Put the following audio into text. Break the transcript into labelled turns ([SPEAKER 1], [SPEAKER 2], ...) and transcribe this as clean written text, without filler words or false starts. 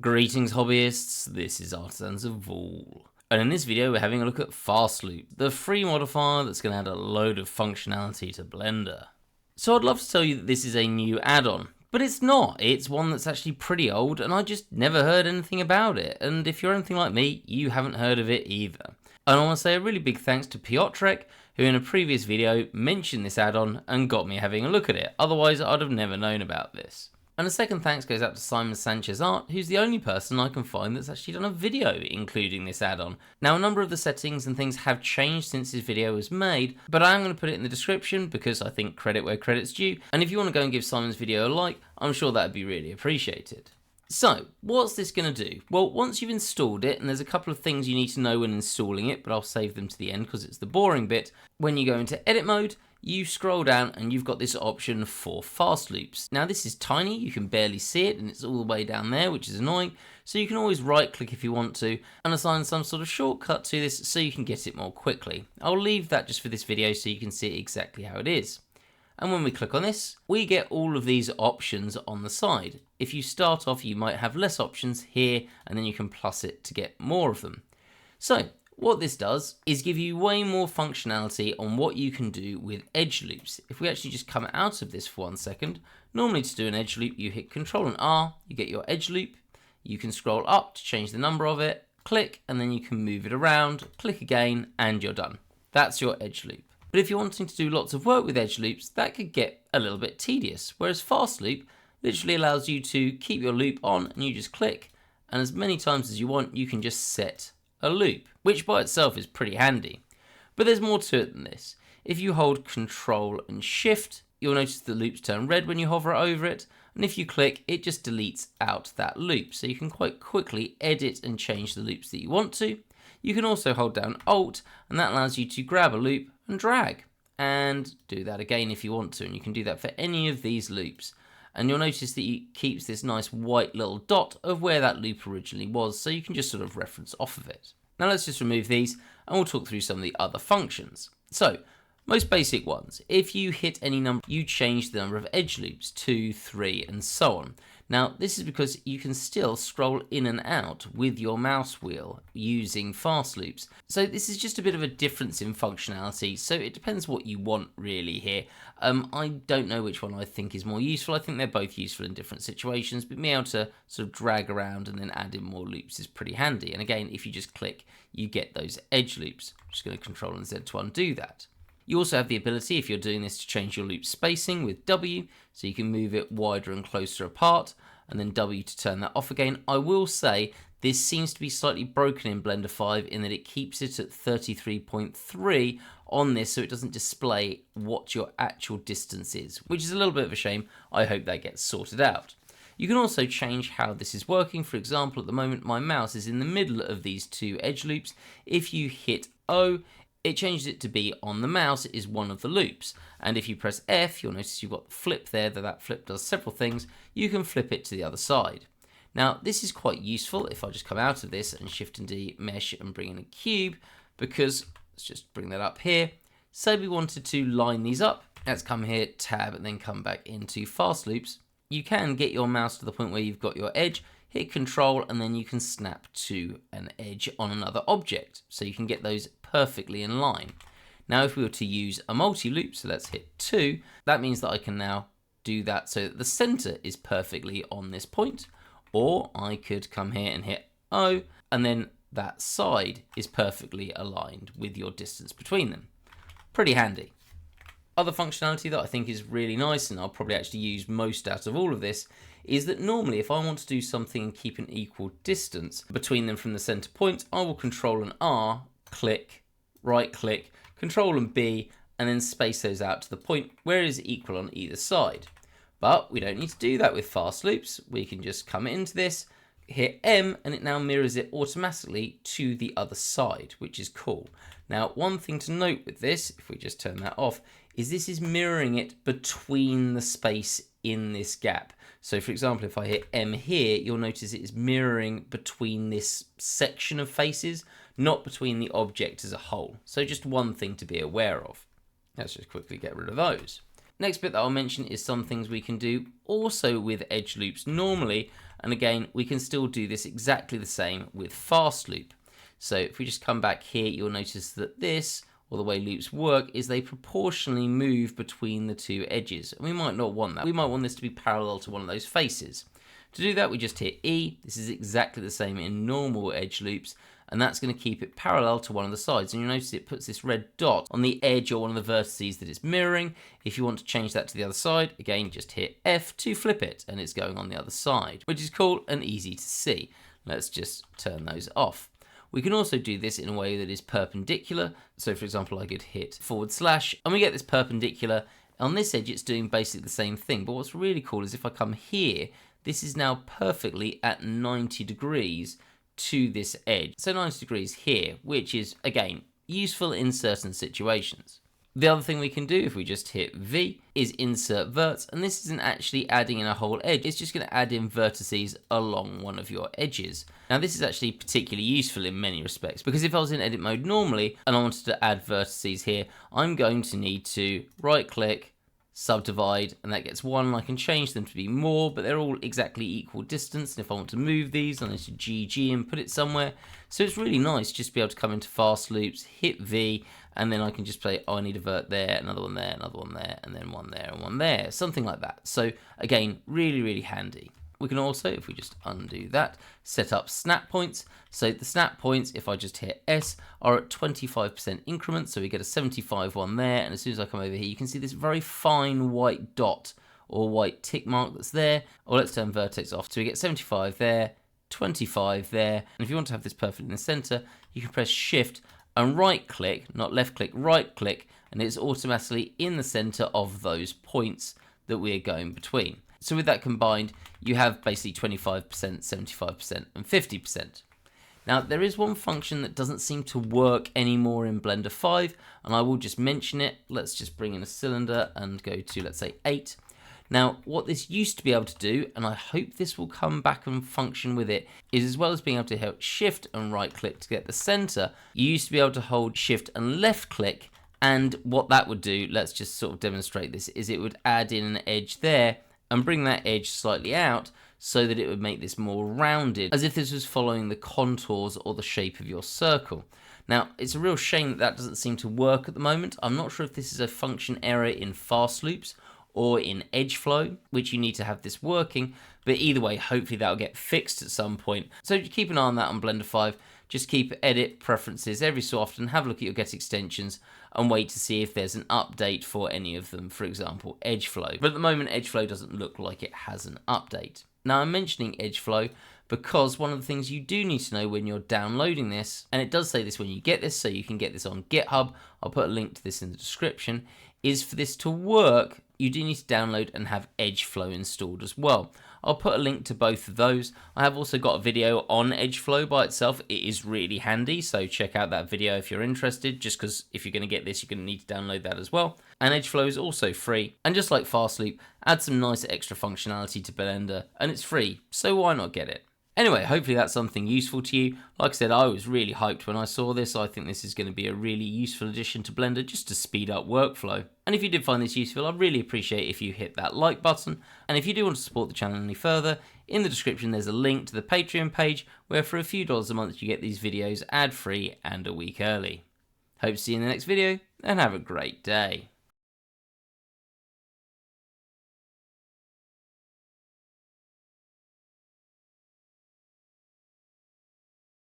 [SPEAKER 1] Greetings hobbyists, this is Artisans of Vool. And in this video we're having a look at Fastloop, the free modifier that's going to add a load of functionality to Blender. So I'd love to tell you that this is a new add-on, but it's not. It's one that's actually pretty old and I just never heard anything about it. And if you're anything like me, you haven't heard of it either. And I want to say a really big thanks to Piotrek, who in a previous video mentioned this add-on and got me having a look at it. Otherwise I'd have never known about this. And a second thanks goes out to Simon Sanchez Art, who's the only person I can find that's actually done a video including this add-on. Now a number of the settings and things have changed since this video was made, but I am going to put it in the description because I think credit where credit's due, and if you want to go and give Simon's video a like, I'm sure that would be really appreciated. So, what's this going to do? Well, once you've installed it, and there's a couple of things you need to know when installing it, but I'll save them to the end because it's the boring bit. When you go into edit mode, you scroll down and you've got this option for fast loops. Now this is tiny, you can barely see it and it's all the way down there, which is annoying. So you can always right click if you want to and assign some sort of shortcut to this so you can get it more quickly. I'll leave that just for this video so you can see exactly how it is. And when we click on this, we get all of these options on the side. If you start off, you might have less options here and then you can plus it to get more of them. So what this does is give you way more functionality on what you can do with edge loops. If we actually just come out of this for 1 second, normally to do an edge loop, you hit Control and R, you get your edge loop. You can scroll up to change the number of it, click, and then you can move it around, click again, and you're done. That's your edge loop. But if you're wanting to do lots of work with edge loops, that could get a little bit tedious, whereas Fastloop literally allows you to keep your loop on and you just click, and as many times as you want, you can just set a loop, which by itself is pretty handy. But there's more to it than this. If you hold Control and Shift, you'll notice the loops turn red when you hover over it, and if you click, it just deletes out that loop. So you can quite quickly edit and change the loops that you want to. You can also hold down Alt, and that allows you to grab a loop and drag, and do that again if you want to, and you can do that for any of these loops. And you'll notice that it keeps this nice white little dot of where that loop originally was, so you can just sort of reference off of it. Now let's just remove these and we'll talk through some of the other functions. So, most basic ones. If you hit any number, you change the number of edge loops, 2, 3, and so on. Now this is because you can still scroll in and out with your mouse wheel using fast loops. So this is just a bit of a difference in functionality, so it depends what you want really here. I don't know which one I think is more useful. I think they're both useful in different situations, but being able to sort of drag around and then add in more loops is pretty handy. And again, if you just click, you get those edge loops. I'm just going to Control and Z to undo that. You also have the ability, if you're doing this, to change your loop spacing with W, so you can move it wider and closer apart, and then W to turn that off again. I will say this seems to be slightly broken in Blender 5 in that it keeps it at 33.3 on this, so it doesn't display what your actual distance is, which is a little bit of a shame. I hope that gets sorted out. You can also change how this is working. For example, at the moment my mouse is in the middle of these two edge loops. If you hit O, it changes it to be on the mouse is one of the loops, and if you press F, you'll notice you've got the flip there, that flip does several things. You can flip it to the other side. Now this is quite useful if I just come out of this and Shift and D mesh and bring in a cube, because let's just bring that up here. Say we wanted to line these up, let's come here, tab, and then come back into fast loops. You can get your mouse to the point where you've got your edge, hit Control, and then you can snap to an edge on another object, so you can get those perfectly in line. Now if we were to use a multi-loop, so let's hit 2, that means that I can now do that so that the center is perfectly on this point, or I could come here and hit O, and then that side is perfectly aligned with your distance between them. Pretty handy. Other functionality that I think is really nice, and I'll probably actually use most out of all of this, is that normally if I want to do something and keep an equal distance between them from the center point, I will Control and R, click, right click, Control and B, and then space those out to the point where it is equal on either side. But we don't need to do that with fast loops. We can just come into this, hit M, and it now mirrors it automatically to the other side, which is cool. Now, one thing to note with this, if we just turn that off, is this is mirroring it between the space in this gap. So for example, if I hit M here, you'll notice it is mirroring between this section of faces, not between the object as a whole. So just one thing to be aware of. Let's just quickly get rid of those. Next bit that I'll mention is some things we can do also with edge loops normally, and again we can still do this exactly the same with Fastloop. So if we just come back here, you'll notice that this, or the way loops work, is they proportionally move between the two edges, and we might not want that. We might want this to be parallel to one of those faces. To do that, we just hit E. This is exactly the same in normal edge loops, and that's going to keep it parallel to one of the sides. And you'll notice it puts this red dot on the edge or one of the vertices that it's mirroring. If you want to change that to the other side, again, just hit F to flip it, and it's going on the other side, which is cool and easy to see. Let's just turn those off. We can also do this in a way that is perpendicular. So for example, I could hit /, and we get this perpendicular. On this edge, it's doing basically the same thing. But what's really cool is if I come here, this is now perfectly at 90 degrees to this edge. So 90 degrees here, which is, again, useful in certain situations. The other thing we can do, if we just hit V, is insert verts, and this isn't actually adding in a whole edge, it's just going to add in vertices along one of your edges. Now this is actually particularly useful in many respects, because if I was in edit mode normally, and I wanted to add vertices here, I'm going to need to right click, subdivide, and that gets 1. I can change them to be more, but they're all exactly equal distance, and if I want to move these, I need to GG and put it somewhere. So it's really nice just to be able to come into fast loops, hit V, and then I can just say, oh, I need a vert there, another one there, another one there, and then one there and one there, something like that. So again, really, really handy. We can also, if we just undo that, set up snap points. So the snap points, if I just hit S, are at 25% increments. So we get a 75 one there. And as soon as I come over here, you can see this very fine white dot or white tick mark that's there. Or let's turn vertex off. So we get 75 there, 25 there. And if you want to have this perfectly in the center, you can press Shift and right click, not left click, right click, and it's automatically in the center of those points that we're going between. So with that combined, you have basically 25%, 75%, and 50%. Now, there is one function that doesn't seem to work anymore in Blender 5, and I will just mention it. Let's just bring in a cylinder and go to, let's say, 8. Now, what this used to be able to do, and I hope this will come back and function with it, is as well as being able to hit Shift and right click to get the center, you used to be able to hold Shift and left click, and what that would do, let's just sort of demonstrate this, is it would add in an edge there and bring that edge slightly out so that it would make this more rounded, as if this was following the contours or the shape of your circle. Now, it's a real shame that that doesn't seem to work at the moment. I'm not sure if this is a function error in fast loops or in edge flow, which you need to have this working, but either way, hopefully that'll get fixed at some point. So keep an eye on that on Blender 5. Just keep edit preferences every so often, have a look at your get extensions, and wait to see if there's an update for any of them, for example, edge flow. But at the moment, edge flow doesn't look like it has an update. Now, I'm mentioning edge flow because one of the things you do need to know when you're downloading this, and it does say this when you get this, so you can get this on GitHub, I'll put a link to this in the description, is for this to work, you do need to download and have edge flow installed as well. I'll put a link to both of those. I have also got a video on edge flow by itself. It is really handy, so check out that video if you're interested, just because if you're going to get this, you're going to need to download that as well. And edge flow is also free. And just like Fastloop, add some nice extra functionality to Blender, and it's free, so why not get it? Anyway, hopefully that's something useful to you. Like I said, I was really hyped when I saw this. I think this is going to be a really useful addition to Blender just to speed up workflow. And if you did find this useful, I'd really appreciate if you hit that like button. And if you do want to support the channel any further, in the description there's a link to the Patreon page where for a few dollars a month you get these videos ad-free and a week early. Hope to see you in the next video, and have a great day.